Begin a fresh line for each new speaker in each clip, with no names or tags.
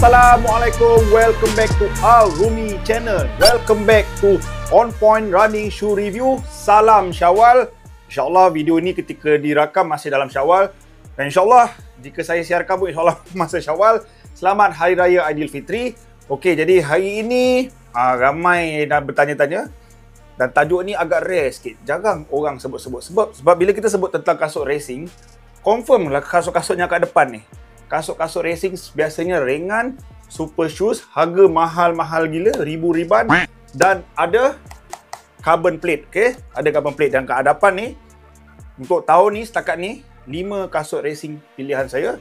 Assalamualaikum, welcome back to Al Rumi channel. Welcome back to On Point Running Shoe Review. Salam Syawal. InsyaAllah video ini ketika dirakam masih dalam Syawal. Dan insyaAllah jika saya siarkan pun insyaAllah masa Syawal. Selamat Hari Raya Aidilfitri. Okey, jadi hari ini ramai dah bertanya-tanya. Dan tajuk ni agak rare sikit. Jarang orang sebut-sebut. Sebab bila kita sebut tentang kasut racing, confirm lah kasut-kasut yang kat depan ni. Kasut-kasut racing biasanya ringan, super shoes, harga mahal-mahal gila, ribu-riban, dan ada carbon plate, okey? Ada carbon plate. Dan kat hadapan ni, untuk tahun ni, setakat ni, 5 kasut racing pilihan saya.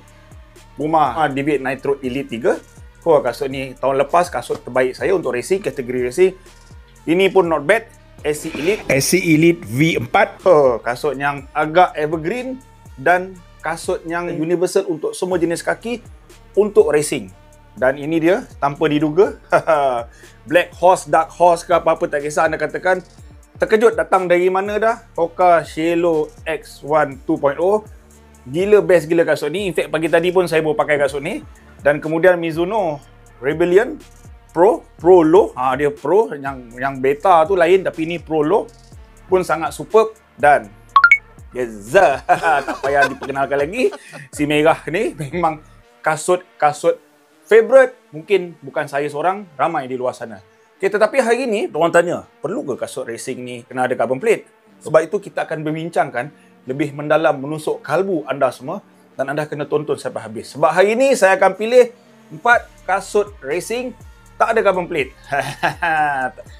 Puma Deviate Nitro Elite 3. Kasut ni tahun lepas kasut terbaik saya untuk racing, kategori racing. Ini pun not bad. SC Elite V4. Kasut yang agak evergreen dan kasut yang universal untuk semua jenis kaki untuk racing. Dan ini dia, tanpa diduga. Black Horse, Dark Horse ke apa-apa tak kisah anda katakan. Terkejut datang dari mana dah? Hoka Cielo X1 2.0. Gila, best gila kasut ni. In fact, pagi tadi pun saya baru pakai kasut ni. Dan kemudian Mizuno Rebellion Pro Low. Dia Pro, yang beta tu lain, tapi ni Pro Low pun sangat superb. Dan yes, tak payah diperkenalkan lagi. Si merah ni memang kasut-kasut favorite. Mungkin bukan saya seorang, ramai di luar sana. Okay, tetapi hari ni, orang tanya, perlu ke kasut racing ni kena ada carbon plate? Sebab itu kita akan berbincangkan lebih mendalam, menusuk kalbu anda semua. Dan anda kena tonton sampai habis. Sebab hari ni saya akan pilih 4 kasut racing tak ada carbon plate.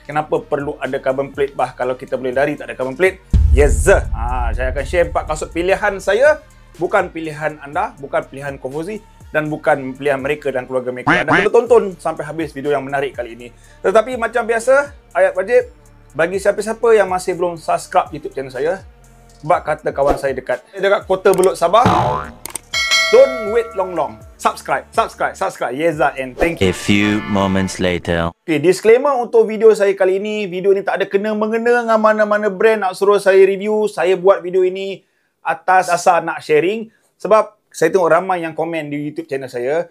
Kenapa perlu ada carbon plate bah kalau kita boleh lari tak ada carbon plate? Yes, saya akan share 4 kasut pilihan saya. Bukan pilihan anda, bukan pilihan Kofozi, dan bukan pilihan mereka dan keluarga mereka. Anda perlu tonton sampai habis video yang menarik kali ini. Tetapi macam biasa, ayat wajib bagi siapa-siapa yang masih belum subscribe YouTube channel saya. Sebab kata kawan saya dekat Kota Belud Sabah, don't wait long. Subscribe. Yes, and thank you.
A few moments later.
Okay, disclaimer untuk video saya kali ini. Video ni tak ada kena-mengena dengan mana-mana brand nak suruh saya review. Saya buat video ini atas dasar nak sharing. Sebab saya tengok ramai yang komen di YouTube channel saya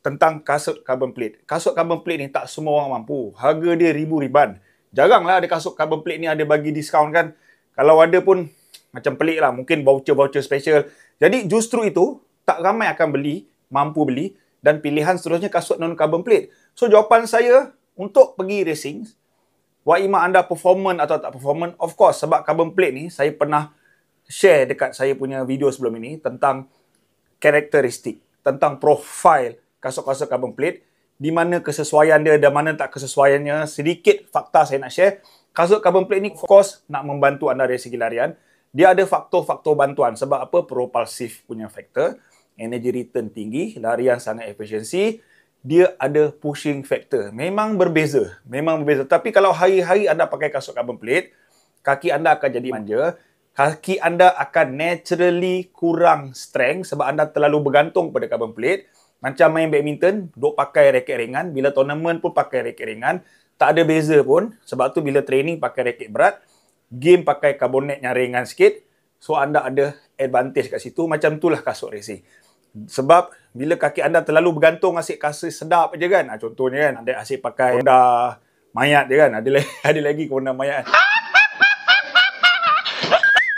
tentang kasut carbon plate. Kasut carbon plate ni tak semua orang mampu. Harga dia ribu-riban. Jaranglah ada kasut carbon plate ni ada bagi diskaun kan. Kalau ada pun macam pelik lah. Mungkin voucher-voucher special. Jadi justru itu tak ramai akan mampu beli, dan pilihan seterusnya kasut non-carbon plate. So, jawapan saya untuk pergi racing, waima anda performance atau tak performance, of course, sebab carbon plate ni, saya pernah share dekat saya punya video sebelum ini, tentang karakteristik, tentang profil kasut-kasut carbon plate, di mana kesesuaian dia dan mana tak kesesuaiannya. Sedikit fakta saya nak share. Kasut carbon plate ni, of course, nak membantu anda dari segi larian. Dia ada faktor-faktor bantuan. Sebab apa? Propulsive punya faktor. Energy return tinggi, larian sangat efisiensi, dia ada pushing factor. Memang berbeza. Tapi kalau hari-hari anda pakai kasut carbon plate, kaki anda akan jadi manja, kaki anda akan naturally kurang strength sebab anda terlalu bergantung pada carbon plate. Macam main badminton, duk pakai raket ringan, bila tournament pun pakai raket ringan, tak ada beza pun. Sebab tu bila training pakai raket berat, game pakai carbonate yang ringan sikit, so anda ada advantage kat situ. Macam itulah kasut racing. Sebab bila kaki anda terlalu bergantung asyik kasih sedap je kan. Contohnya kan, ada asyik pakai Honda mayat je kan. Ada lagi Honda mayat.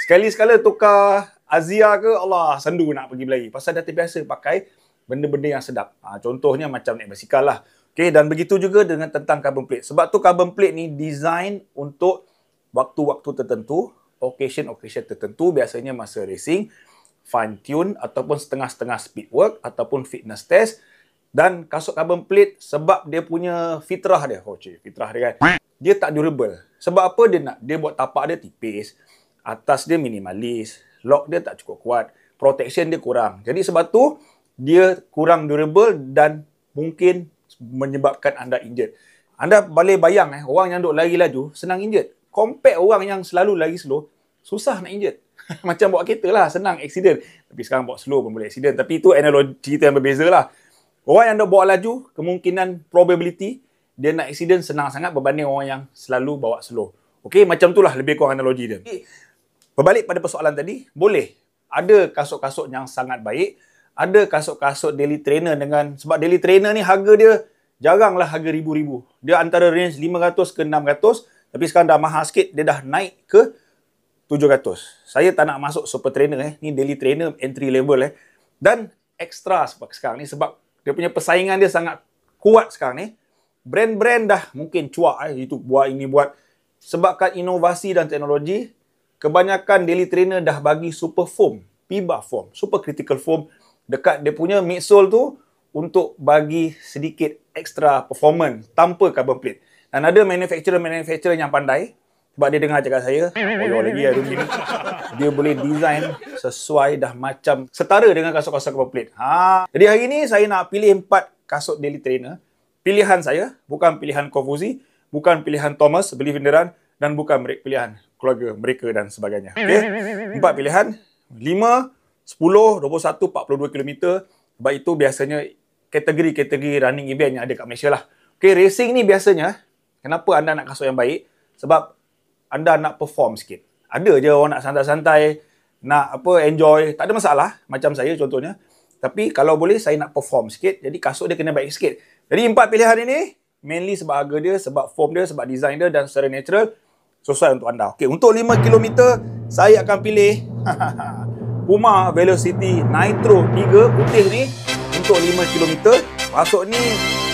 Sekali-sekala tukar Azia ke, Allah, sendu nak pergi berlari. Pasal dah terbiasa pakai benda-benda yang sedap. Contohnya macam naik basikal lah. Okay, dan begitu juga dengan tentang carbon plate. Sebab tu carbon plate ni design untuk waktu-waktu tertentu, occasion tertentu, biasanya masa racing, fine tune ataupun setengah-setengah speed work ataupun fitness test. Dan kasut carbon plate sebab dia punya fitrah dia, fitrah dia kan, dia tak durable. Sebab apa dia buat tapak dia tipis, atas dia minimalis, lock dia tak cukup kuat, protection dia kurang. Jadi sebab tu dia kurang durable dan mungkin menyebabkan anda injured. Anda boleh bayang orang yang duk lari laju senang injured. Compare orang yang selalu lari slow, susah nak injured. Macam bawa kereta lah, senang accident. Tapi sekarang bawa slow pun boleh accident. Tapi itu analogi cerita yang berbeza lah. Orang yang dah bawa laju, kemungkinan probability dia nak accident senang sangat berbanding orang yang selalu bawa slow. Okey, macam itulah lebih kurang analogi dia. Berbalik pada persoalan tadi, boleh ada kasut-kasut yang sangat baik, ada kasut-kasut daily trainer sebab daily trainer ni harga dia jaranglah harga ribu-ribu. Dia antara range 500 ke 600, tapi sekarang dah mahal sikit, dia dah naik ke 700. Saya tak nak masuk super trainer ni daily trainer entry level Dan extra sebab sekarang ni, sebab dia punya persaingan dia sangat kuat sekarang ni. Brand-brand dah mungkin cuak itu buat ini buat. Sebabkan inovasi dan teknologi, kebanyakan daily trainer dah bagi super foam, PIBA foam, super critical foam dekat dia punya midsole tu untuk bagi sedikit extra performance tanpa carbon plate. Dan ada manufacturer yang pandai, sebab dia dengar cakap saya, lagi Rumi ni, dia boleh design sesuai dah macam setara dengan kasut-kasut carbon plate. Jadi hari ni saya nak pilih 4 kasut daily trainer. Pilihan saya, bukan pilihan Konfuzi, bukan pilihan Thomas, beli venderan, dan bukan pilihan keluarga mereka dan sebagainya. Okay? 4 pilihan, 5, 10, 21, 42 km. Sebab itu biasanya kategori-kategori running event yang ada kat Malaysia lah. Okay, racing ni biasanya, kenapa anda nak kasut yang baik? Sebab anda nak perform sikit. Ada je orang nak santai-santai, nak enjoy, tak ada masalah. Macam saya contohnya. Tapi kalau boleh saya nak perform sikit, jadi kasut dia kena baik sikit. Jadi 4 pilihan ini, mainly sebab harga dia, sebab form dia, sebab design dia dan secara natural, sesuai untuk anda. Okay, untuk 5 km, saya akan pilih Puma Velocity Nitro 3 putih ni untuk 5 km. Kasut ni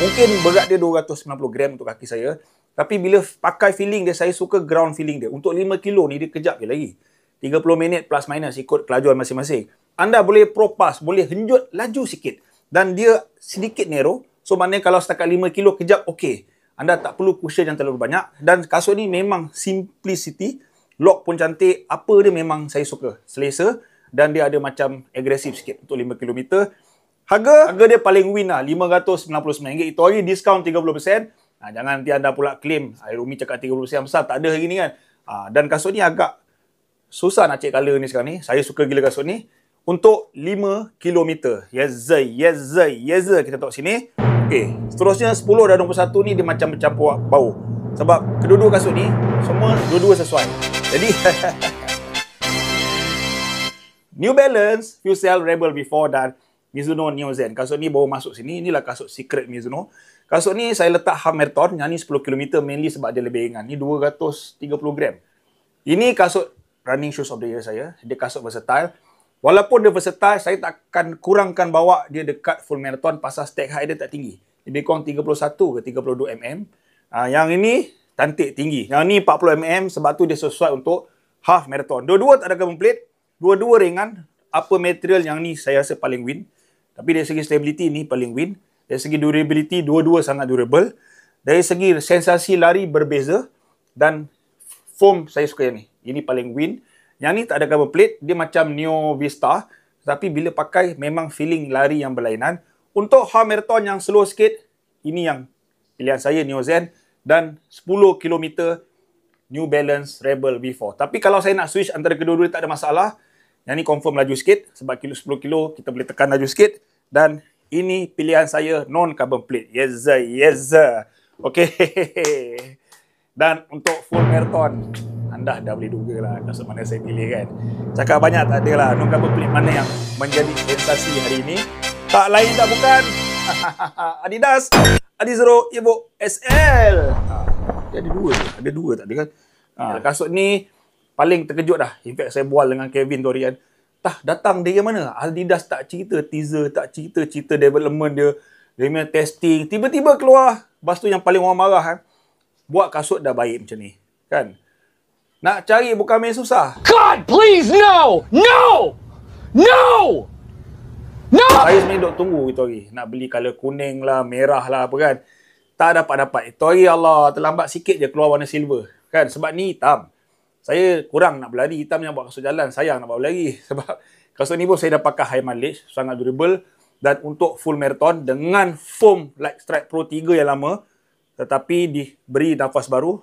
mungkin berat dia 290 gram untuk kaki saya. Tapi bila pakai feeling dia, saya suka ground feeling dia. Untuk 5 kilo ni, dia kejap je lagi. 30 minit plus minus ikut kelajuan masing-masing. Anda boleh propas, boleh henjut laju sikit. Dan dia sedikit narrow. So, maknanya kalau setakat 5 kilo kejap, okey. Anda tak perlu cushion yang terlalu banyak. Dan kasut ni memang simplicity. Lock pun cantik. Apa dia memang saya suka. Selesa. Dan dia ada macam agresif sikit untuk 5 km. Harga dia paling win lah. RM599. Itu hari diskaun 30%. Jangan nanti anda pula claim Rumi cakap 30% besar. Tak ada hari ni kan. Dan kasut ni agak susah nak cek color ni sekarang ni. Saya suka gila kasut ni. Untuk 5 km. Yes, kita tengok sini. Okay. Seterusnya 10 dan 21 ni dia macam bercampur bau. Sebab kedua-dua kasut ni semua dua-dua sesuai. Jadi New Balance, Fuel Rebel Before dan Mizuno Neo Zen. Kasut ni baru masuk sini. Inilah kasut secret Mizuno. Kasut ni saya letak half marathon. Yang ni 10 km mainly sebab dia lebih ringan. Ni 230 gram. Ini kasut running shoes of the year saya. Dia kasut versatile. Walaupun dia versatile, saya takkan kurangkan bawa dia dekat full marathon pasal stack height dia tak tinggi. Lebih kurang 31 ke 32 mm. Yang ini cantik tinggi. Yang ni 40 mm sebab tu dia sesuai untuk half marathon. Dua-dua tak ada carbon plate. Dua-dua ringan. Apa material yang ni saya rasa paling win. Tapi dari segi stability ni paling win. Dari segi durability, dua-dua sangat durable. Dari segi sensasi lari berbeza. Dan foam saya suka yang ni. Ini paling win. Yang ni tak ada carbon plate. Dia macam Neo Vista. Tapi bila pakai memang feeling lari yang berlainan. Untuk half marathon yang slow sikit. Ini yang pilihan saya Neo Zen. Dan 10 km New Balance Rebel V4. Tapi kalau saya nak switch antara kedua-dua tak ada masalah. Yang ni confirm laju sikit. Sebab 10 kilo kita boleh tekan laju sikit. Dan ini pilihan saya non-carbon plate. Yes, sir. Okay. Dan untuk full marathon, anda dah boleh duga lah kasut mana saya pilih kan. Cakap banyak tak ada lah. Non-carbon plate mana yang menjadi sensasi hari ini. Tak lain tak bukan. Adidas Adizero Evo SL. Dia ada dua tak ada kan. Kasut ni paling terkejut dah. In fact, saya bual dengan Kevin tu hari kan. Datang dari mana? Adidas tak cerita teaser, tak cerita development dia. Dia punya testing. Tiba-tiba keluar. Lepas tu yang paling orang marah kan. Buat kasut dah baik macam ni. Kan? Nak cari bukan main susah.
God, please, no! No! No! No!
Saya sebenarnya duk tunggu itu hari. Nak beli colour kuning lah, merah lah apa kan. Tak dapat-dapat. Itu hari Allah terlambat sikit je keluar warna silver. Kan? Sebab ni hitam. Saya kurang nak berlari, hitam yang buat kasut jalan. Sayang nak buat berlari. Sebab kasut ni pun saya dah pakai high mileage. Sangat durable. Dan untuk full marathon dengan foam like Strike Pro 3 yang lama. Tetapi diberi nafas baru.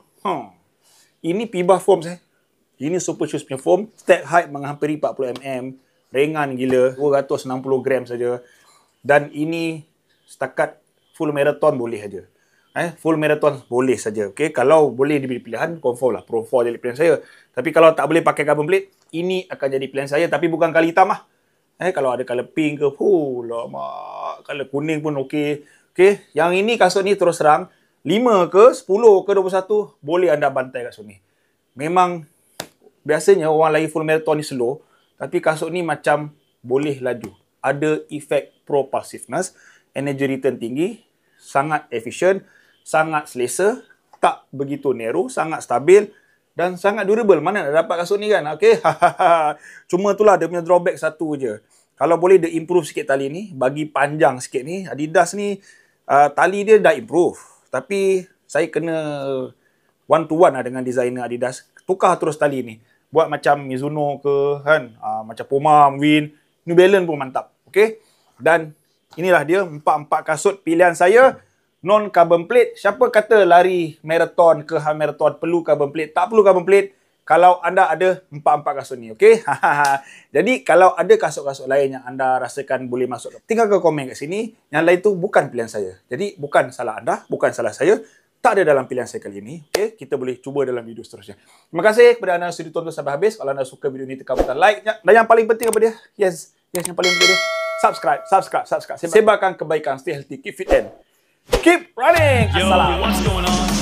Ini PIBA foam saya. Ini super shoes punya foam. Stack height menghampiri 40 mm. Ringan gila. 260 gram saja. Dan ini setakat full marathon boleh saja. Full marathon boleh saja. Okay? Kalau boleh diberi pilihan, confirm lah. Pro 4 jadi pilihan saya. Tapi kalau tak boleh pakai carbon plate, ini akan jadi pilihan saya. Tapi bukan kali hitam lah. Kalau ada color pink ke, lama. Color kuning pun okey. Okey, yang ini kasut ni terus terang 5 ke 10 ke 21 boleh anda bantai kasut ni. Memang biasanya orang lari full marathon ni slow, tapi kasut ni macam boleh laju. Ada efek propulsiveness, energy return tinggi, sangat efisien, sangat selesa, tak begitu narrow, sangat stabil dan sangat durable. Mana nak dapat kasut ni kan? Okey. Cuma itulah dia punya drawback satu je. Kalau boleh dia improve sikit tali ni, bagi panjang sikit ni. Adidas ni tali dia dah improve. Tapi saya kena one to one lah dengan designer Adidas. Tukar terus tali ni. Buat macam Mizuno ke kan, macam Puma, Win, New Balance pun mantap. Okey. Dan inilah dia 4 kasut pilihan saya. Non carbon plate. Siapa kata lari marathon ke half marathon perlu carbon plate? Tak perlu carbon plate kalau anda ada 4 kasut ni, okey? Jadi kalau ada kasut-kasut lain yang anda rasakan boleh masuk, tinggalkan komen kat sini. Yang lain tu bukan pilihan saya. Jadi bukan salah anda, bukan salah saya. Tak ada dalam pilihan saya kali ini. Okey, kita boleh cuba dalam video seterusnya. Terima kasih kepada anda yang sudah tonton sampai habis. Kalau anda suka video ini, tekan butang like. Dan yang paling penting apa dia? Yes, yang paling penting dia subscribe. Sebarkan kebaikan, stay healthy, keep fit and keep running. Assalam.